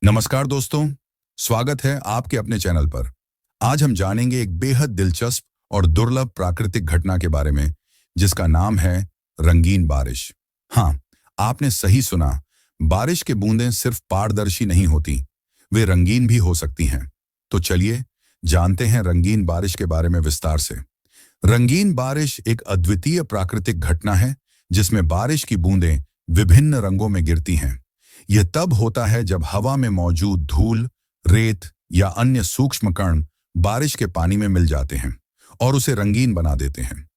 नमस्कार दोस्तों, स्वागत है आपके अपने चैनल पर। आज हम जानेंगे एक बेहद दिलचस्प और दुर्लभ प्राकृतिक घटना के बारे में, जिसका नाम है रंगीन बारिश। हाँ, आपने सही सुना। बारिश की बूंदें सिर्फ पारदर्शी नहीं होती, वे रंगीन भी हो सकती हैं। तो चलिए जानते हैं रंगीन बारिश के बारे में विस्तार से। रंगीन बारिश एक अद्वितीय प्राकृतिक घटना है, जिसमें बारिश की बूंदें विभिन्न रंगों में गिरती हैं। यह तब होता है जब हवा में मौजूद धूल, रेत या अन्य सूक्ष्म कण बारिश के पानी में मिल जाते हैं और उसे रंगीन बना देते हैं।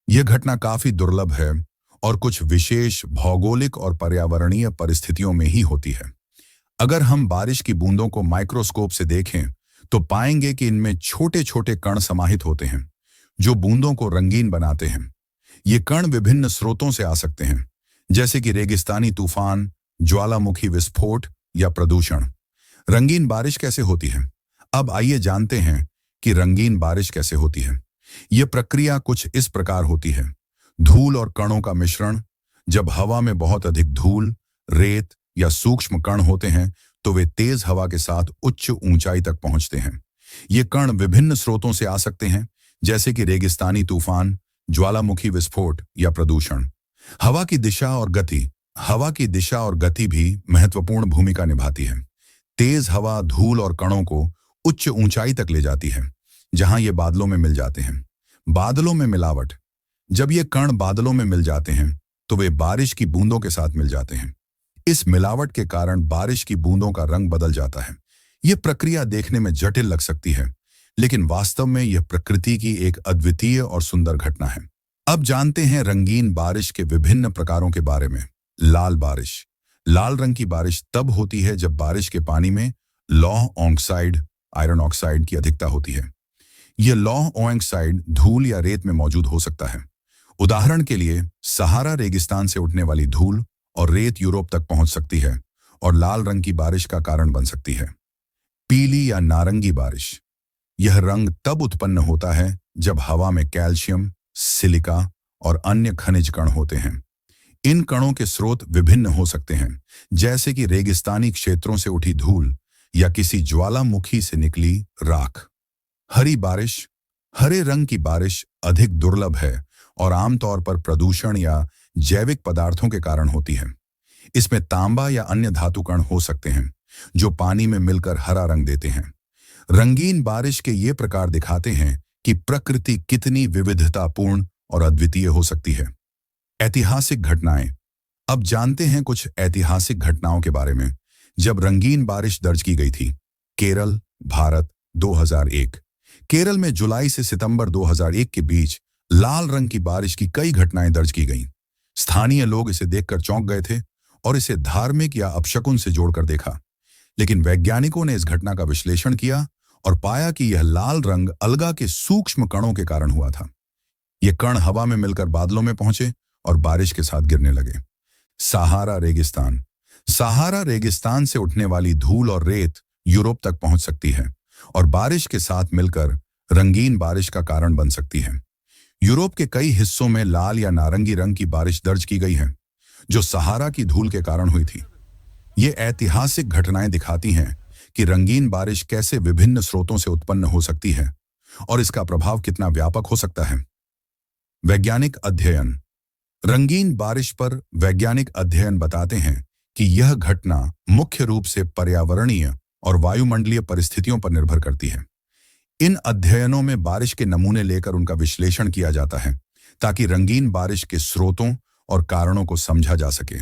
यह घटना काफी दुर्लभ है और कुछ विशेष भौगोलिक और पर्यावरणीय परिस्थितियों में ही होती है। अगर हम बारिश की बूंदों को माइक्रोस्कोप से देखें तो पाएंगे कि इनमें छोटे छोटे कण समाहित होते हैं, जो बूंदों को रंगीन बनाते हैं। ये कण विभिन्न स्रोतों से आ सकते हैं, जैसे कि रेगिस्तानी तूफान, ज्वालामुखी विस्फोट या प्रदूषण। रंगीन बारिश कैसे होती है? अब आइए जानते हैं कि रंगीन बारिश कैसे होती है। यह प्रक्रिया कुछ इस प्रकार होती है। धूल और कणों का मिश्रण। जब हवा में बहुत अधिक धूल, रेत या सूक्ष्म कण होते हैं तो वे तेज हवा के साथ उच्च ऊंचाई तक पहुंचते हैं। ये कण विभिन्न स्रोतों से आ सकते हैं, जैसे कि रेगिस्तानी तूफान, ज्वालामुखी विस्फोट या प्रदूषण। हवा की दिशा और गति। हवा की दिशा और गति भी महत्वपूर्ण भूमिका निभाती है। तेज हवा धूल और कणों को उच्च ऊंचाई तक ले जाती है, जहां ये बादलों में मिल जाते हैं। बादलों में मिलावट। जब ये कण बादलों में मिल जाते हैं तो वे बारिश की बूंदों के साथ मिल जाते हैं। इस मिलावट के कारण बारिश की बूंदों का रंग बदल जाता है। यह प्रक्रिया देखने में जटिल लग सकती है, लेकिन वास्तव में यह प्रकृति की एक अद्वितीय और सुंदर घटना है। अब जानते हैं रंगीन बारिश के विभिन्न प्रकारों के बारे में। लाल बारिश। लाल रंग की बारिश तब होती है जब बारिश के पानी में लौह ऑक्साइड, आयरन ऑक्साइड की अधिकता होती है। यह लौह ऑक्साइड धूल या रेत में मौजूद हो सकता है। उदाहरण के लिए सहारा रेगिस्तान से उठने वाली धूल और रेत यूरोप तक पहुंच सकती है और लाल रंग की बारिश का कारण बन सकती है। पीली या नारंगी बारिश। यह रंग तब उत्पन्न होता है जब हवा में कैल्शियम, सिलिका और अन्य खनिज कण होते हैं। इन कणों के स्रोत विभिन्न हो सकते हैं, जैसे कि रेगिस्तानी क्षेत्रों से उठी धूल या किसी ज्वालामुखी से निकली राख। हरी बारिश। हरे रंग की बारिश अधिक दुर्लभ है और आमतौर पर प्रदूषण या जैविक पदार्थों के कारण होती है। इसमें तांबा या अन्य धातु कण हो सकते हैं, जो पानी में मिलकर हरा रंग देते हैं। रंगीन बारिश के ये प्रकार दिखाते हैं कि प्रकृति कितनी विविधतापूर्ण और अद्वितीय हो सकती है। ऐतिहासिक घटनाएं। अब जानते हैं कुछ ऐतिहासिक घटनाओं के बारे में जब रंगीन बारिश दर्ज की गई थी। केरल, भारत, 2001। केरल में जुलाई से सितंबर 2001 के बीच लाल रंग की बारिश की कई घटनाएं दर्ज की गईं। स्थानीय लोग इसे देखकर चौंक गए थे और इसे धार्मिक या अपशकुन से जोड़कर देखा। लेकिन वैज्ञानिकों ने इस घटना का विश्लेषण किया और पाया कि यह लाल रंग अलगा के सूक्ष्म कणों के कारण हुआ था। ये कण हवा में मिलकर बादलों में पहुंचे और बारिश के साथ गिरने लगे। सहारा रेगिस्तान। सहारा रेगिस्तान से उठने वाली धूल और रेत यूरोप तक पहुंच सकती है और बारिश के साथ मिलकर रंगीन बारिश का कारण बन सकती है। यूरोप के कई हिस्सों में लाल या नारंगी रंग की बारिश दर्ज की गई है, जो सहारा की धूल के कारण हुई थी। ये ऐतिहासिक घटनाएं दिखाती हैं कि रंगीन बारिश कैसे विभिन्न स्रोतों से उत्पन्न हो सकती है और इसका प्रभाव कितना व्यापक हो सकता है। वैज्ञानिक अध्ययन। रंगीन बारिश पर वैज्ञानिक अध्ययन बताते हैं कि यह घटना मुख्य रूप से पर्यावरणीय और वायुमंडलीय परिस्थितियों पर निर्भर करती है। इन अध्ययनों में बारिश के नमूने लेकर उनका विश्लेषण किया जाता है, ताकि रंगीन बारिश के स्रोतों और कारणों को समझा जा सके।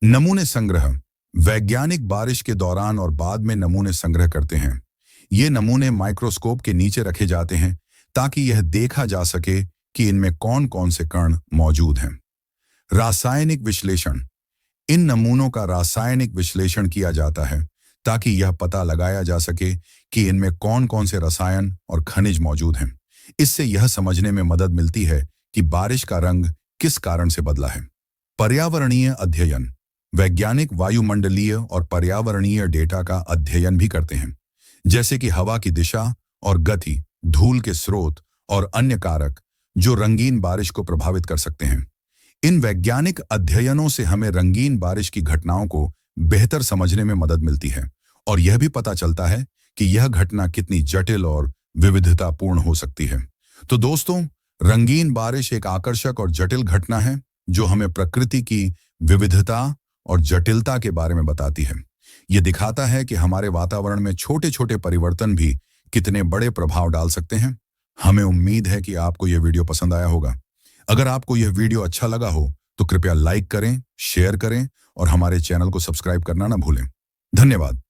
नमूने संग्रह। वैज्ञानिक बारिश के दौरान और बाद में नमूने संग्रह करते हैं। ये नमूने माइक्रोस्कोप के नीचे रखे जाते हैं ताकि यह देखा जा सके कि इनमें कौन कौन से कण मौजूद हैं। रासायनिक विश्लेषण। इन नमूनों का रासायनिक विश्लेषण किया जाता है ताकि यह पता लगाया जा सके कि इनमें कौन कौन से रसायन और खनिज मौजूद हैं। इससे यह समझने में मदद मिलती है कि बारिश का रंग किस कारण से बदला है। पर्यावरणीय अध्ययन। वैज्ञानिक वायुमंडलीय और पर्यावरणीय डेटा का अध्ययन भी करते हैं, जैसे कि हवा की दिशा और गति, धूल के स्रोत और अन्य कारक जो रंगीन बारिश को प्रभावित कर सकते हैं। इन वैज्ञानिक अध्ययनों से हमें रंगीन बारिश की घटनाओं को बेहतर समझने में मदद मिलती है और यह भी पता चलता है कि यह घटना कितनी जटिल और विविधतापूर्ण हो सकती है। तो दोस्तों, रंगीन बारिश एक आकर्षक और जटिल घटना है जो हमें प्रकृति की विविधता और जटिलता के बारे में बताती है। यह दिखाता है कि हमारे वातावरण में छोटे छोटे परिवर्तन भी कितने बड़े प्रभाव डाल सकते हैं। हमें उम्मीद है कि आपको यह वीडियो पसंद आया होगा। अगर आपको यह वीडियो अच्छा लगा हो तो कृपया लाइक करें, शेयर करें और हमारे चैनल को सब्सक्राइब करना ना भूलें। धन्यवाद।